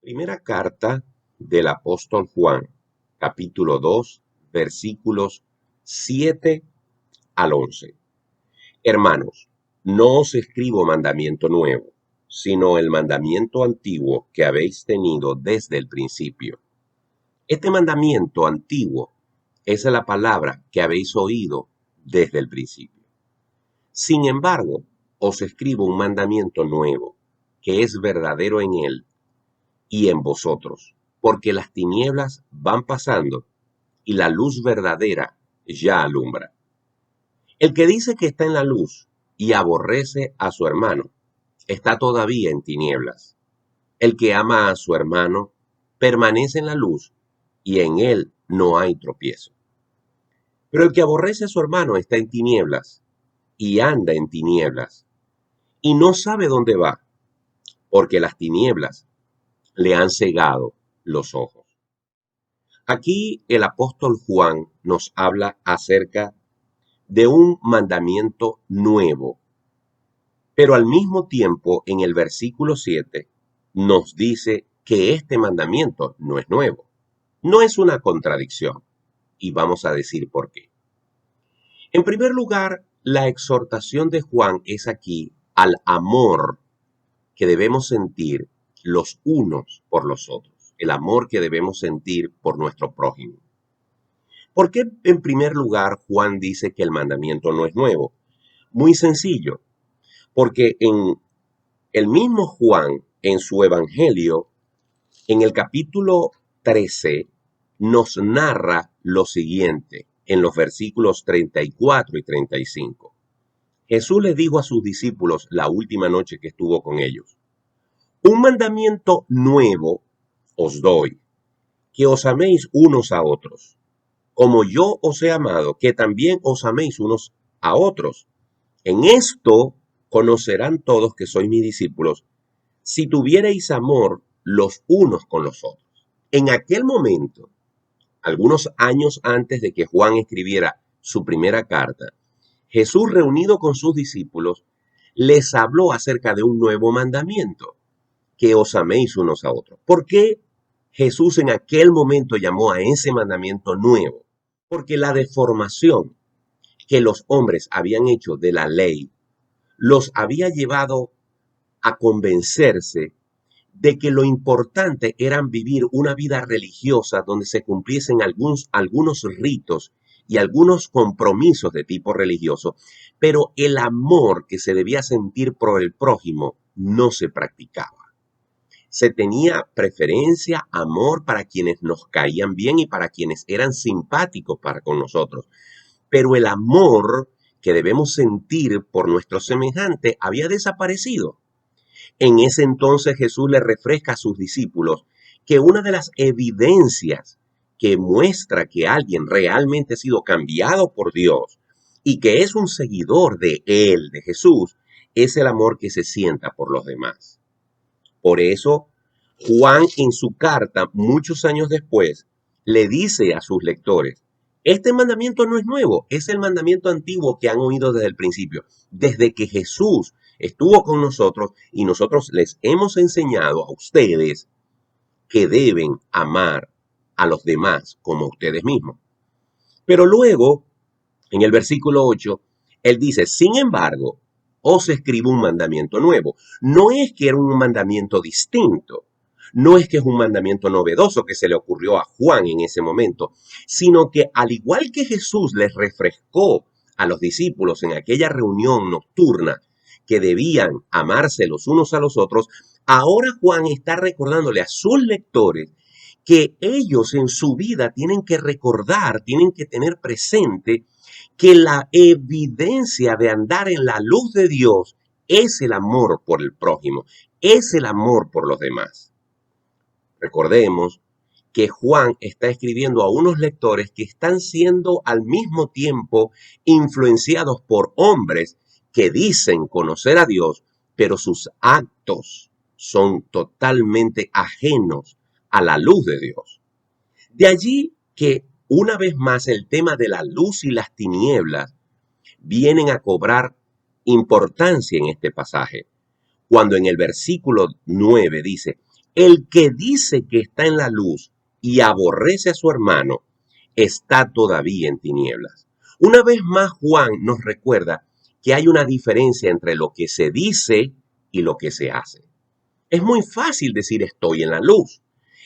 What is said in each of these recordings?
Primera carta del apóstol Juan, capítulo 2, versículos 7 al 11. Hermanos, no os escribo mandamiento nuevo, sino el mandamiento antiguo que habéis tenido desde el principio. Este mandamiento antiguo es la palabra que habéis oído desde el principio. Sin embargo, os escribo un mandamiento nuevo, que es verdadero en él y en vosotros, porque las tinieblas van pasando y la luz verdadera ya alumbra. El que dice que está en la luz y aborrece a su hermano, está todavía en tinieblas. El que ama a su hermano permanece en la luz y en él no hay tropiezo. Pero el que aborrece a su hermano está en tinieblas y anda en tinieblas y no sabe dónde va, porque las tinieblas le han cegado los ojos. Aquí el apóstol Juan nos habla acerca de un mandamiento nuevo, pero al mismo tiempo en el versículo 7 nos dice que este mandamiento no es nuevo, no es una contradicción, y vamos a decir por qué. En primer lugar, la exhortación de Juan es aquí al amor que debemos sentir los unos por los otros, el amor que debemos sentir por nuestro prójimo. ¿Por qué en primer lugar Juan dice que el mandamiento no es nuevo? Muy sencillo, porque en el mismo Juan, en su evangelio, en el capítulo 13, nos narra lo siguiente en los versículos 34 y 35. Jesús les dijo a sus discípulos la última noche que estuvo con ellos: un mandamiento nuevo os doy, que os améis unos a otros, como yo os he amado, que también os améis unos a otros. En esto conocerán todos que sois mis discípulos, si tuviereis amor los unos con los otros. En aquel momento, algunos años antes de que Juan escribiera su primera carta, Jesús, reunido con sus discípulos, les habló acerca de un nuevo mandamiento: que os améis unos a otros. ¿Por qué Jesús en aquel momento llamó a ese mandamiento nuevo? Porque la deformación que los hombres habían hecho de la ley los había llevado a convencerse de que lo importante era vivir una vida religiosa donde se cumpliesen algunos ritos y algunos compromisos de tipo religioso, pero el amor que se debía sentir por el prójimo no se practicaba. Se tenía preferencia, amor para quienes nos caían bien y para quienes eran simpáticos para con nosotros. Pero el amor que debemos sentir por nuestro semejante había desaparecido. En ese entonces Jesús le refresca a sus discípulos que una de las evidencias que muestra que alguien realmente ha sido cambiado por Dios y que es un seguidor de Él, de Jesús, es el amor que se sienta por los demás. Por eso, Juan en su carta, muchos años después, le dice a sus lectores: este mandamiento no es nuevo, es el mandamiento antiguo que han oído desde el principio, desde que Jesús estuvo con nosotros y nosotros les hemos enseñado a ustedes que deben amar a los demás como a ustedes mismos. Pero luego, en el versículo 8, él dice: sin embargo, os escribo un mandamiento nuevo. No es que era un mandamiento distinto, no es que es un mandamiento novedoso que se le ocurrió a Juan en ese momento, sino que al igual que Jesús les refrescó a los discípulos en aquella reunión nocturna que debían amarse los unos a los otros, ahora Juan está recordándole a sus lectores que ellos en su vida tienen que recordar, tienen que tener presente que la evidencia de andar en la luz de Dios es el amor por el prójimo, es el amor por los demás. Recordemos que Juan está escribiendo a unos lectores que están siendo al mismo tiempo influenciados por hombres que dicen conocer a Dios, pero sus actos son totalmente ajenos a la luz de Dios. De allí que una vez más el tema de la luz y las tinieblas vienen a cobrar importancia en este pasaje, cuando en el versículo 9 dice: El que dice que está en la luz y aborrece a su hermano, está todavía en tinieblas. Una vez más, Juan nos recuerda que hay una diferencia entre lo que se dice y lo que se hace. Es muy fácil decir estoy en la luz.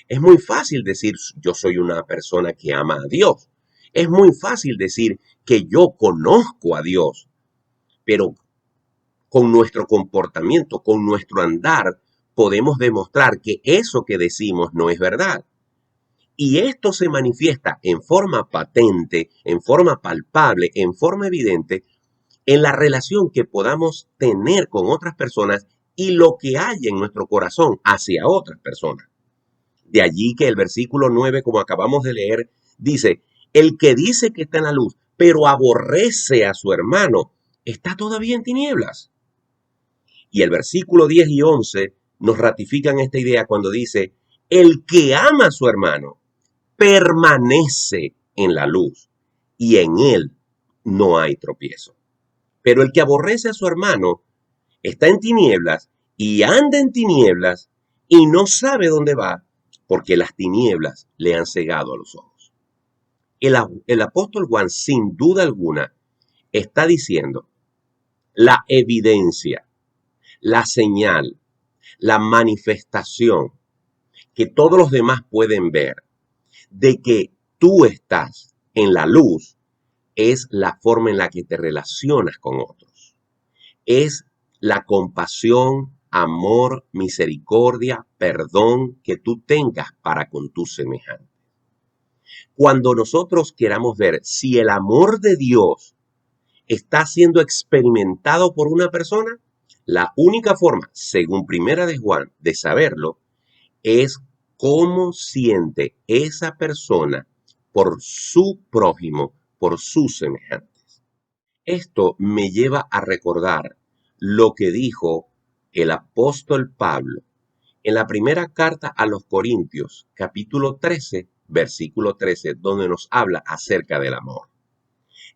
Es muy fácil decir yo soy una persona que ama a Dios. Es muy fácil decir que yo conozco a Dios. Pero con nuestro comportamiento, con nuestro andar, podemos demostrar que eso que decimos no es verdad. Y esto se manifiesta en forma patente, en forma palpable, en forma evidente, en la relación que podamos tener con otras personas y lo que hay en nuestro corazón hacia otras personas. De allí que el versículo 9, como acabamos de leer, dice, el que dice que está en la luz, pero aborrece a su hermano, está todavía en tinieblas. Y el versículo 10 y 11 nos ratifican esta idea cuando dice, el que ama a su hermano permanece en la luz y en él no hay tropiezo. Pero el que aborrece a su hermano está en tinieblas y anda en tinieblas y no sabe dónde va porque las tinieblas le han cegado a los ojos. El apóstol Juan, sin duda alguna, está diciendo la evidencia, la señal, la manifestación que todos los demás pueden ver de que tú estás en la luz es la forma en la que te relacionas con otros. Es la compasión, amor, misericordia, perdón que tú tengas para con tus semejantes. Cuando nosotros queramos ver si el amor de Dios está siendo experimentado por una persona, la única forma, según Primera de Juan, de saberlo es cómo siente esa persona por su prójimo, por sus semejantes. Esto me lleva a recordar lo que dijo el apóstol Pablo en la primera carta a los Corintios, capítulo 13, versículo 13, donde nos habla acerca del amor.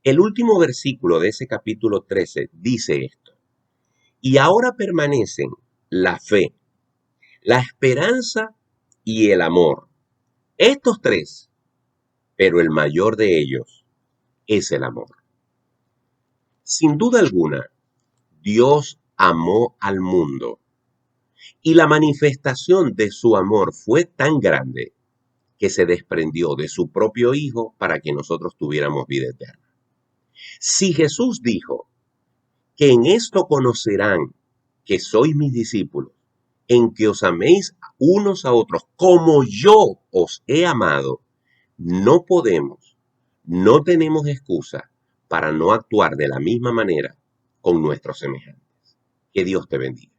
El último versículo de ese capítulo 13 dice esto: y ahora permanecen la fe, la esperanza y el amor. Estos tres, pero el mayor de ellos es el amor. Sin duda alguna, Dios amó al mundo y la manifestación de su amor fue tan grande que se desprendió de su propio Hijo para que nosotros tuviéramos vida eterna. Si Jesús dijo que en esto conocerán que sois mis discípulos, en que os améis unos a otros como yo os he amado, no podemos, no tenemos excusa para no actuar de la misma manera con nuestros semejantes. Que Dios te bendiga.